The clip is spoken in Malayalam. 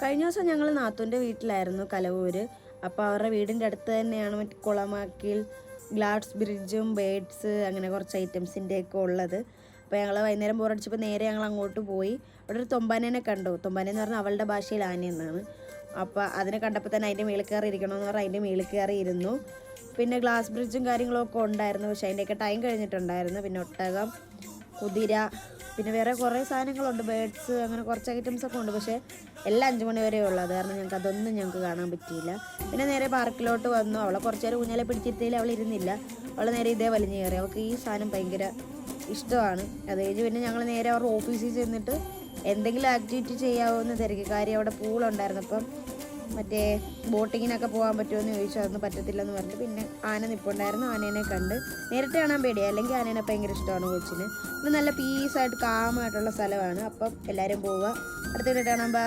കഴിഞ്ഞ ദിവസം ഞങ്ങൾ നാത്തൂൻ്റെ വീട്ടിലായിരുന്നു കലവൂർ. അപ്പോൾ അവരുടെ വീടിൻ്റെ അടുത്ത് തന്നെയാണ് മറ്റേ കുളമാക്കിൽ ഗ്ലാസ് ബ്രിഡ്ജും ബേഡ്സ് അങ്ങനെ കുറച്ച് ഐറ്റംസിൻ്റെയൊക്കെ ഉള്ളത്. അപ്പോൾ ഞങ്ങൾ വൈകുന്നേരം ബോറടിച്ചപ്പോൾ നേരെ ഞങ്ങൾ അങ്ങോട്ട് പോയി. അവിടെ ഒരു തൊമ്പാനേനെ കണ്ടു. തൊമ്പാനെന്ന് പറഞ്ഞാൽ അവളുടെ ഭാഷയിൽ ആന എന്നാണ്. അപ്പോൾ അതിനെ കണ്ടപ്പോൾ തന്നെ അതിൻ്റെ മേളിൽ കയറി ഇരിക്കണമെന്ന് പറഞ്ഞാൽ അതിൻ്റെ മേളിൽ കയറി ഇരുന്നു. പിന്നെ ഗ്ലാസ് ബ്രിഡ്ജും കാര്യങ്ങളൊക്കെ ഉണ്ടായിരുന്നു, പക്ഷേ അതിൻ്റെയൊക്കെ ടൈം കഴിഞ്ഞിട്ടുണ്ടായിരുന്നു. പിന്നെ ഒട്ടകം, കുതിര, പിന്നെ വേറെ കുറേ സാധനങ്ങളുണ്ട്, ബേഡ്സ്, അങ്ങനെ കുറച്ച് ഐറ്റംസൊക്കെ ഉണ്ട്. പക്ഷേ എല്ലാം 5 മണി വരെ ഉള്ളത് കാരണം ഞങ്ങൾക്ക് കാണാൻ പറ്റിയില്ല. പിന്നെ നേരെ പാർക്കിലോട്ട് വന്നു. അവളെ കുറച്ച് നേരം ഊഞ്ഞാലെ പിടിച്ചിരുത്തിയിൽ അവൾ ഇരുന്നില്ല. അവൾ നേരെ ഇതേ വലിഞ്ഞു കയറി. അവൾക്ക് ഈ സാധനം ഭയങ്കര ഇഷ്ടമാണ്. അത് കഴിഞ്ഞ് പിന്നെ ഞങ്ങൾ നേരെ അവരുടെ ഓഫീസിൽ ചെന്നിട്ട് എന്തെങ്കിലും ആക്ടിവിറ്റി ചെയ്യാവുന്ന തിരക്കി. കാര്യം അവിടെ പൂളുണ്ടായിരുന്നു. അപ്പം മറ്റേ ബോട്ടിങ്ങിനൊക്കെ പോകാൻ പറ്റുമെന്ന് ചോദിച്ചു. അതൊന്നും പറ്റത്തില്ലെന്ന് പറഞ്ഞിട്ട് പിന്നെ ആന നിൽപ്പുണ്ടായിരുന്നു. ആനേനെ കണ്ട് നേരിട്ട് കാണാൻ പേടിയാണ്, അല്ലെങ്കിൽ ആനേനെ ഭയങ്കര ഇഷ്ടമാണ് കൊച്ചിന്. പിന്നെ നല്ല പീസായിട്ട് കാമായിട്ടുള്ള സ്ഥലമാണ്. അപ്പം എല്ലാവരും പോവുക. അടുത്ത വീഡിയോ കാണാൻ ബൈ.